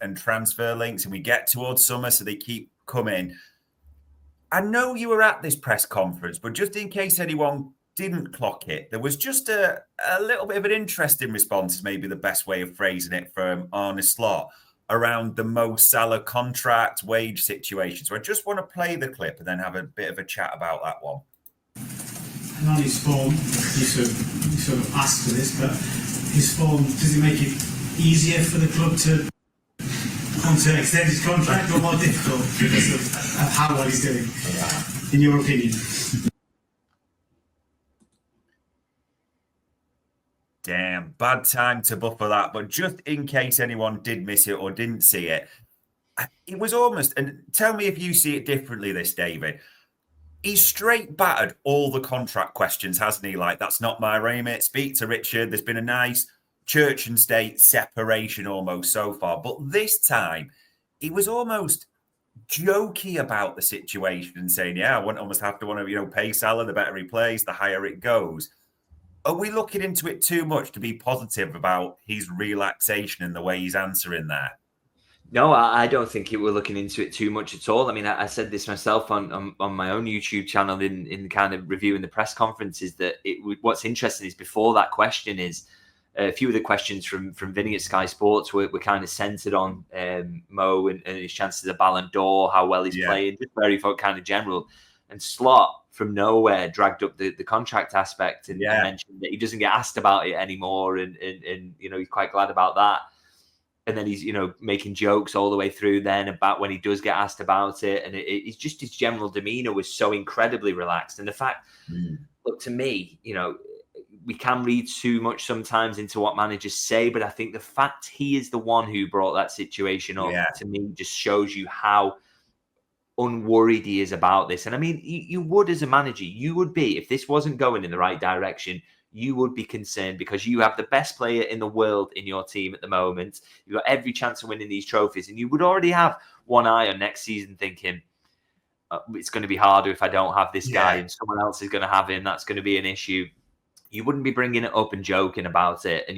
and transfer links, and we get towards summer, so they keep coming. I know you were at this press conference, but just in case anyone didn't clock it, there was just a little bit of an interesting response, is maybe the best way of phrasing it, from Arne Slot around the Mo Salah contract wage situation. So I just want to play the clip and then have a bit of a chat about that one. And on his form, you sort of asked for this, but his form, does it make it easier for the club to want to extend his contract, or more difficult because of how well he's doing, in your opinion? Damn, bad time to buffer that. But just in case anyone did miss it or didn't see it, it was almost, and tell me if you see it differently, this, David. He's straight battered all the contract questions, hasn't he? Like, that's not my remit. Speak to Richard. There's been a nice church and state separation almost so far. But this time, he was almost jokey about the situation and saying, yeah, I wouldn't almost have to pay Salah, the better he plays, the higher it goes. Are we looking into it too much to be positive about his relaxation and the way he's answering there? No, I don't think we're looking into it too much at all. I mean, I said this myself on my own YouTube channel in kind of reviewing the press conferences, that what's interesting is before that question is a few of the questions from Vinny at Sky Sports were kind of centered on Mo and his chances of Ballon d'Or, how well he's playing, just very kind of general. And Slot from nowhere dragged up the contract aspect and mentioned that he doesn't get asked about it anymore, and he's quite glad about that. And then he's, making jokes all the way through then about when he does get asked about it. And it's just his general demeanor was so incredibly relaxed. And the fact, look, to me, we can read too much sometimes into what managers say, but I think the fact he is the one who brought that situation up, to me, just shows you how unworried he is about this. And I mean, you would, as a manager, you would be, if this wasn't going in the right direction, you would be concerned, because you have the best player in the world in your team at the moment. You've got every chance of winning these trophies, and you would already have one eye on next season thinking, it's going to be harder if I don't have this guy and someone else is going to have him. That's going to be an issue. You wouldn't be bringing it up and joking about it. And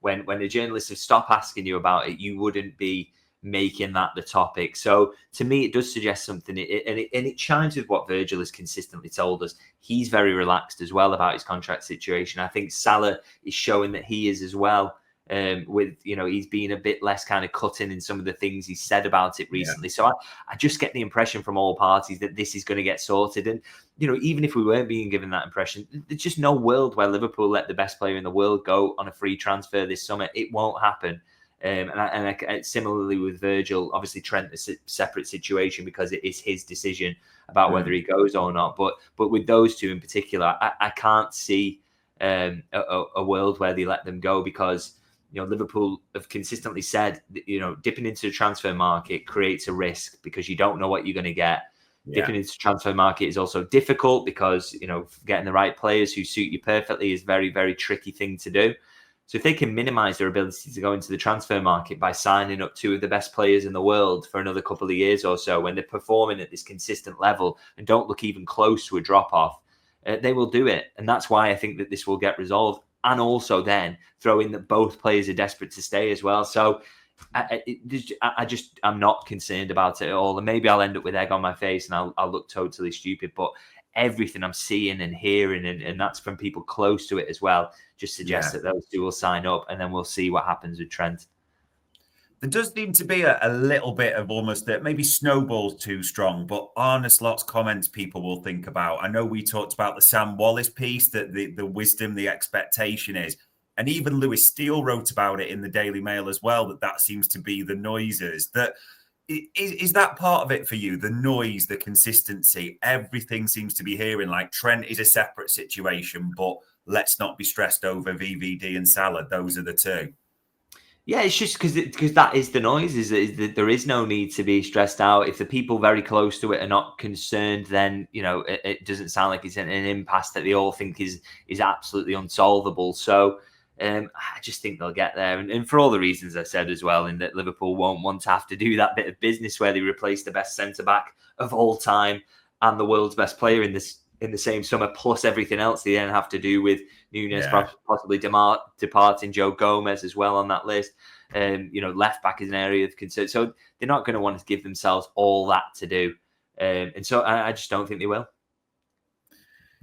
when the journalists have stopped asking you about it, you wouldn't be making that the topic. So to me, it does suggest something, and it chimes with what Virgil has consistently told us. He's very relaxed as well about his contract situation. I think Salah is showing that he is as well. He's been a bit less kind of cutting in some of the things he's said about it recently. So I just get the impression from all parties that this is going to get sorted. And even if we weren't being given that impression, there's just no world where Liverpool let the best player in the world go on a free transfer this summer. It won't happen. And similarly with Virgil, obviously Trent is a separate situation because it is his decision about whether he goes or not. But with those two in particular, I can't see a world where they let them go, because Liverpool have consistently said that, dipping into the transfer market creates a risk because you don't know what you're going to get. Dipping into the transfer market is also difficult because getting the right players who suit you perfectly is a very, very tricky thing to do. So if they can minimize their ability to go into the transfer market by signing up two of the best players in the world for another couple of years or so, when they're performing at this consistent level and don't look even close to a drop-off, they will do it. And that's why I think that this will get resolved. And also then throw in that both players are desperate to stay as well. So I'm not concerned about it at all. And maybe I'll end up with egg on my face and I'll look totally stupid. But everything I'm seeing and hearing, and that's from people close to it as well, just suggests that those two will sign up, and then we'll see what happens with Trent. There does seem to be a little bit of almost that maybe snowball's too strong, but Arne Slot's comments people will think about. I know we talked about the Sam Wallace piece, that the wisdom, the expectation is, and even Lewis Steele wrote about it in the Daily Mail as well, that seems to be the noises. That is that part of it for you, the noise, the consistency, everything seems to be hearing, like Trent is a separate situation, but let's not be stressed over VVD and Salah. Those are the two. Yeah, it's just because that is the noise, is that there is no need to be stressed out. If the people very close to it are not concerned, then, it doesn't sound like it's an impasse that they all think is absolutely unsolvable. So I just think they'll get there. And for all the reasons I said as well, in that Liverpool won't want to have to do that bit of business where they replace the best centre-back of all time and the world's best player in the same summer, plus everything else they then have to do with Núñez possibly departing, Joe Gomez as well on that list. Left back is an area of concern. So they're not going to want to give themselves all that to do. And so I just don't think they will.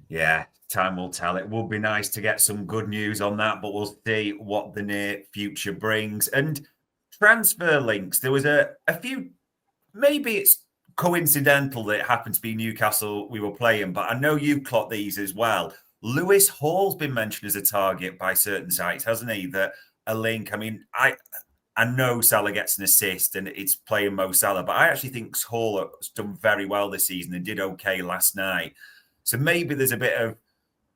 Yeah, time will tell. It would be nice to get some good news on that, but we'll see what the near future brings. And transfer links, there was a few, maybe it's coincidental that it happened to be Newcastle we were playing, but I know you've clocked these as well. Lewis Hall's been mentioned as a target by certain sites, hasn't he? That a link. I mean, I know Salah gets an assist and it's playing Mo Salah, but I actually think Hall has done very well this season and did okay last night. So maybe there's a bit of,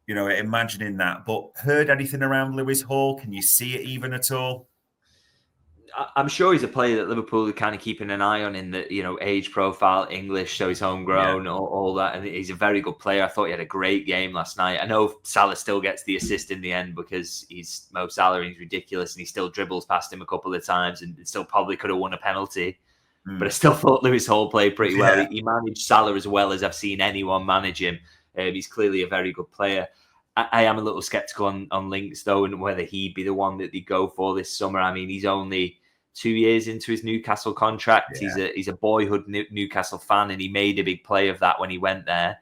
imagining that. But heard anything around Lewis Hall? Can you see it even at all? I'm sure he's a player that Liverpool are kind of keeping an eye on in the, age profile, English, so he's homegrown, all that. And he's a very good player. I thought he had a great game last night. I know Salah still gets the assist in the end because he's Mo Salah and he's ridiculous and he still dribbles past him a couple of times and still probably could have won a penalty. But I still thought Lewis Hall played pretty well. Yeah. He managed Salah as well as I've seen anyone manage him. He's clearly a very good player. I am a little sceptical on links, though, and whether he'd be the one that they go for this summer. I mean, he's only 2 years into his Newcastle contract. Yeah. He's a boyhood Newcastle fan, and he made a big play of that when he went there.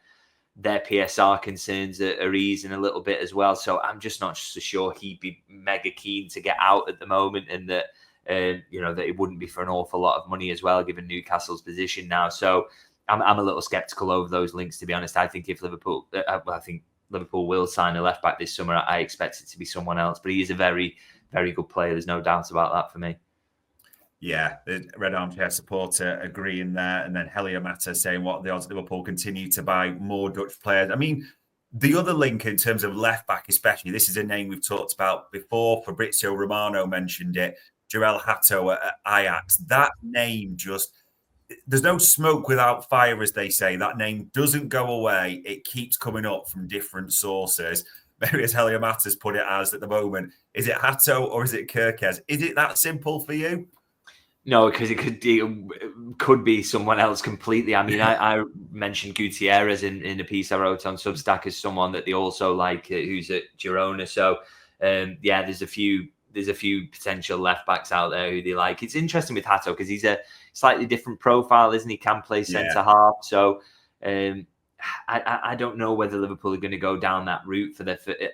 Their PSR concerns are easing a little bit as well. So I'm just not so sure he'd be mega keen to get out at the moment, and that that it wouldn't be for an awful lot of money as well, given Newcastle's position now. So I'm a little sceptical over those links, to be honest. I think if Liverpool, I think Liverpool will sign a left back this summer. I expect it to be someone else, but he is a very, very good player. There's no doubt about that for me. Yeah, the Red Armchair supporter agreeing there. And then Helia Mata saying what the odds Liverpool continue to buy more Dutch players. I mean, the other link in terms of left back, especially, this is a name we've talked about before. Fabrizio Romano mentioned it. Jarell Hato at Ajax. That name just, there's no smoke without fire, as they say. That name doesn't go away. It keeps coming up from different sources. Maybe as Helia Mata's put it as at the moment, is it Hato or is it Kirkez? Is it that simple for you? No, because it could be someone else completely. I mean, I mentioned Gutierrez in a piece I wrote on Substack as someone that they also like, who's at Girona. So, there's a few potential left backs out there who they like. It's interesting with Hato because he's a slightly different profile, isn't he? Can play centre half. So, I don't know whether Liverpool are going to go down that route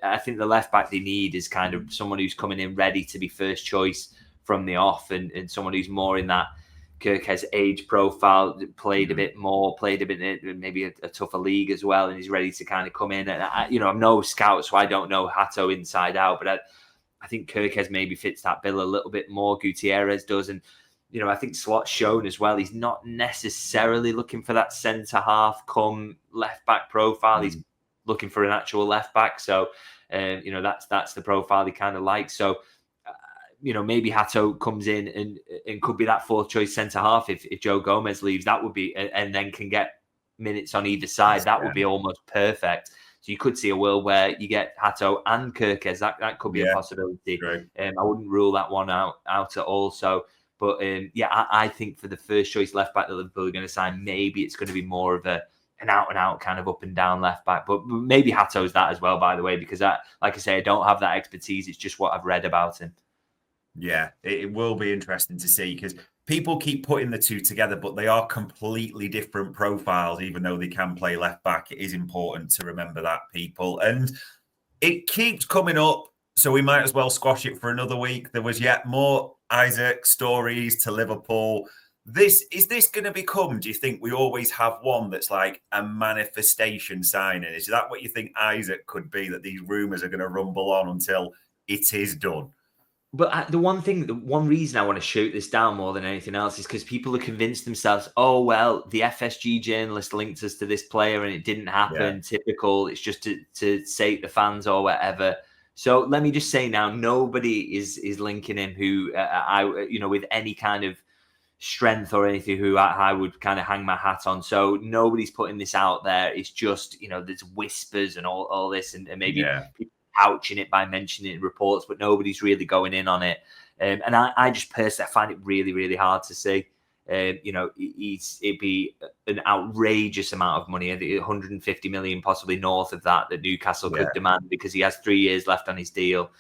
I think the left back they need is kind of someone who's coming in ready to be first choice from the off, and someone who's more in that Kirkez age profile, played a bit maybe a tougher league as well, and he's ready to kind of come in. And I'm no scout, so I don't know Hato inside out, but I think Kirkez maybe fits that bill a little bit more. Gutierrez does, and I think Slot's shown as well. He's not necessarily looking for that centre half come left back profile. He's looking for an actual left back. So, that's the profile he kind of likes. So, maybe Hato comes in and could be that fourth choice centre half if Joe Gomez leaves. That would be, and then can get minutes on either side. That would be almost perfect. So you could see a world where you get Hato and Kirkez. That could be a possibility. I wouldn't rule that one out at all. So, but I think for the first choice left back that Liverpool are going to sign, maybe it's going to be more of an out and out kind of up and down left back. But maybe Hato's that as well, by the way, because like I say, I don't have that expertise. It's just what I've read about him. Yeah, it will be interesting to see because people keep putting the two together, but they are completely different profiles, even though they can play left back. It is important to remember that, people. And it keeps coming up, so we might as well squash it for another week. There was yet more Isak stories to Liverpool. Is this going to become, do you think we always have one that's like a manifestation signing? Is that what you think Isak could be, that these rumours are going to rumble on until it is done? But the one reason I want to shoot this down more than anything else is because people are convinced themselves, oh, well, the FSG journalist linked us to this player and it didn't happen. Yeah. Typical. It's just to sate the fans or whatever. So let me just say now, nobody is linking him who with any kind of strength or anything who I would kind of hang my hat on. So nobody's putting this out there. It's just, there's whispers and all this and maybe people couching it by mentioning it in reports, but nobody's really going in on it. And I just personally find it really, really hard to see. It'd be an outrageous amount of money. I think 150 million, possibly north of that Newcastle could demand because he has 3 years left on his deal.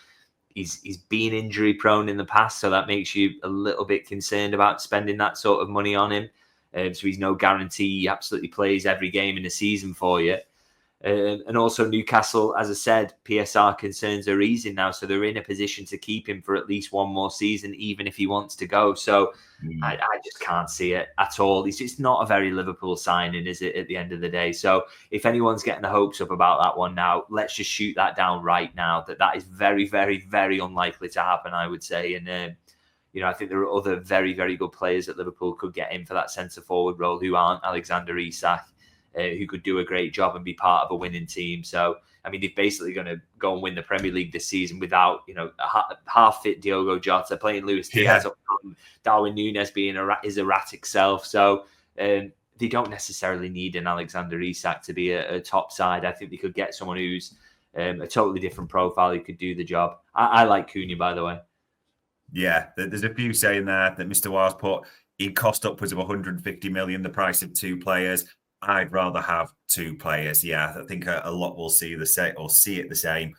He's been injury prone in the past, so that makes you a little bit concerned about spending that sort of money on him. So he's no guarantee he absolutely plays every game in the season for you. And also Newcastle, as I said, PSR concerns are easing now, so they're in a position to keep him for at least one more season, even if he wants to go. So I just can't see it at all. It's not a very Liverpool signing, is it, at the end of the day? So if anyone's getting the hopes up about that one now, let's just shoot that down right now. That is very, very, very unlikely to happen, I would say. And I think there are other very, very good players that Liverpool could get in for that centre forward role who aren't Alexander Isak. Who could do a great job and be part of a winning team. So, I mean, they're basically going to go and win the Premier League this season without, a half-fit Diogo Jota, playing Luis Diaz up front, Darwin Núñez being his erratic self. So, they don't necessarily need an Alexander Isak to be a top side. I think they could get someone who's a totally different profile who could do the job. I like Cunha, by the way. Yeah, there's a few saying there that Mr. Wars put, he'd cost upwards of 150 million, the price of 2 players. I'd rather have 2 players. Yeah, I think a lot will see the same or see it the same.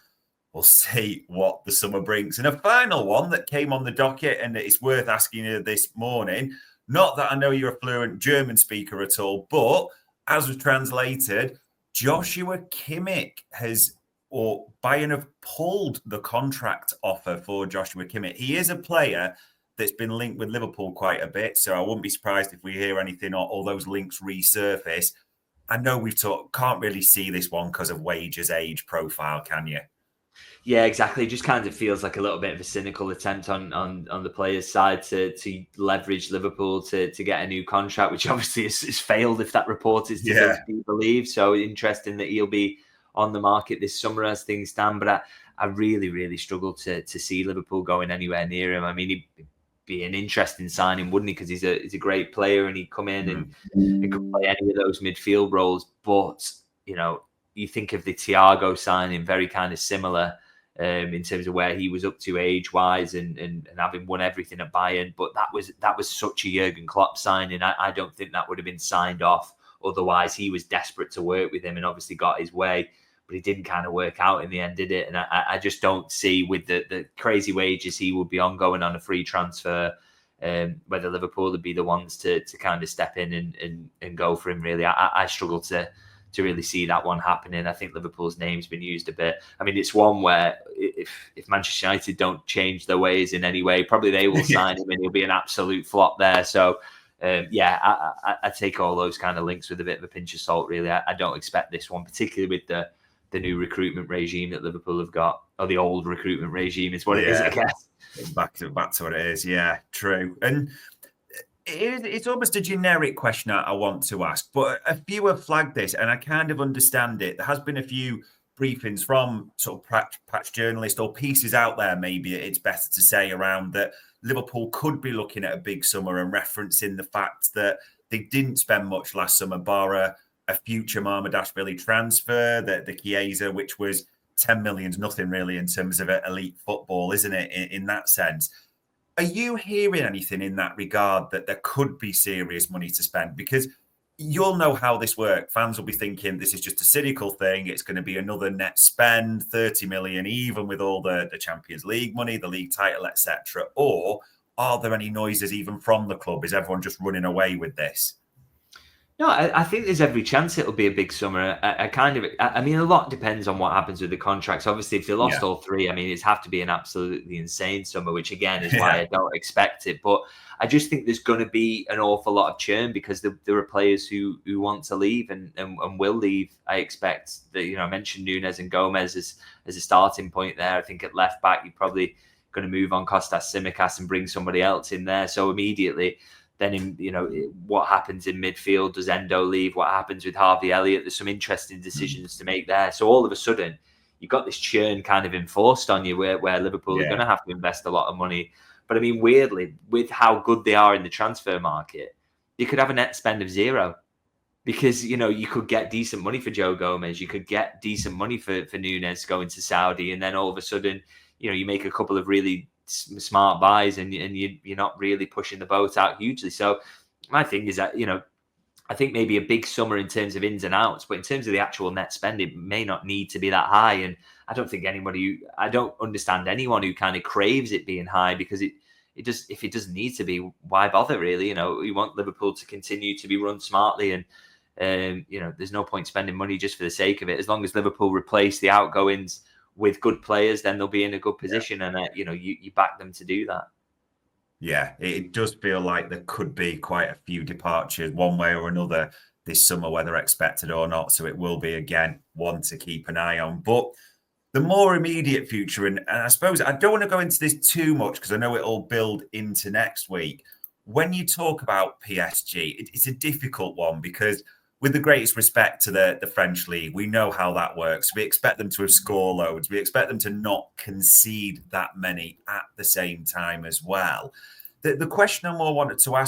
We'll see what the summer brings. And a final one that came on the docket, and it's worth asking you this morning. Not that I know you're a fluent German speaker at all, but as was translated, Joshua Kimmich Bayern have pulled the contract offer for Joshua Kimmich. He is a player that's been linked with Liverpool quite a bit, so I wouldn't be surprised if we hear anything or all those links resurface. I know can't really see this one because of wages, age, profile, can you? Yeah, exactly. It just kind of feels like a little bit of a cynical attempt on the players' side to leverage Liverpool to get a new contract, which obviously is failed if that report is to be believed. So interesting that he'll be on the market this summer as things stand, but I really, really struggle to see Liverpool going anywhere near him. I mean, he'd be an interesting signing, wouldn't he? Because he's a great player and he'd come in and could play any of those midfield roles. But, you think of the Thiago signing, very kind of similar in terms of where he was up to age-wise and having won everything at Bayern. But that was such a Jurgen Klopp signing. I don't think that would have been signed off. Otherwise, he was desperate to work with him and obviously got his way. But he didn't kind of work out in the end, did it? And I just don't see, with the crazy wages he would be on going on a free transfer, whether Liverpool would be the ones to kind of step in and go for him, really. I struggle to really see that one happening. I think Liverpool's name's been used a bit. I mean, it's one where if Manchester United don't change their ways in any way, probably they will sign him and he'll be an absolute flop there. So, I take all those kind of links with a bit of a pinch of salt, really. I don't expect this one, particularly with the new recruitment regime that Liverpool have got, or the old recruitment regime is what it is, I guess. Back to what it is. Yeah, true. And it's almost a generic question I want to ask, but a few have flagged this, and I kind of understand it. There has been a few briefings from sort of patch journalists or pieces out there, maybe it's better to say, around that Liverpool could be looking at a big summer and referencing the fact that they didn't spend much last summer, bar a future Marmadashvili transfer, the Chiesa, which was 10 million's nothing really in terms of elite football, isn't it, in that sense? Are you hearing anything in that regard that there could be serious money to spend? Because you'll know how this works. Fans will be thinking this is just a cynical thing. It's going to be another net spend, 30 million, even with all the Champions League money, the league title, etc. Or are there any noises even from the club? Is everyone just running away with this? No, I think there's every chance it'll be a big summer. I mean, a lot depends on what happens with the contracts. Obviously, if they lost all 3, I mean, it's have to be an absolutely insane summer, which again is why I don't expect it. But I just think there's going to be an awful lot of churn because there are players who want to leave and will leave. I expect that, I mentioned Núñez and Gomez as a starting point there. I think at left back, you're probably going to move on Kostas Tsimikas and bring somebody else in there. So immediately, then, what happens in midfield? Does Endo leave? What happens with Harvey Elliott? There's some interesting decisions to make there. So all of a sudden, you've got this churn kind of enforced on you where Liverpool are going to have to invest a lot of money. But I mean, weirdly, with how good they are in the transfer market, you could have a net spend of 0 because, you could get decent money for Joe Gomez. You could get decent money for Núñez going to Saudi. And then all of a sudden, you make a couple of really smart buys and you're not really pushing the boat out hugely. So my thing is that, I think maybe a big summer in terms of ins and outs, but in terms of the actual net spend, it may not need to be that high. And I don't understand anyone who kind of craves it being high, because if it doesn't need to be, why bother really? We want Liverpool to continue to be run smartly, and there's no point spending money just for the sake of it. As long as Liverpool replace the outgoings with good players, then they'll be in a good position, and you back them to do that. Yeah, it does feel like there could be quite a few departures one way or another this summer, whether expected or not. So it will be, again, one to keep an eye on. But the more immediate future, and I suppose I don't want to go into this too much because I know it'll build into next week. When you talk about PSG, it's a difficult one because, with the greatest respect to the French league, we know how that works. We expect them to score loads. We expect them to not concede that many at the same time as well. The question I more wanted to ask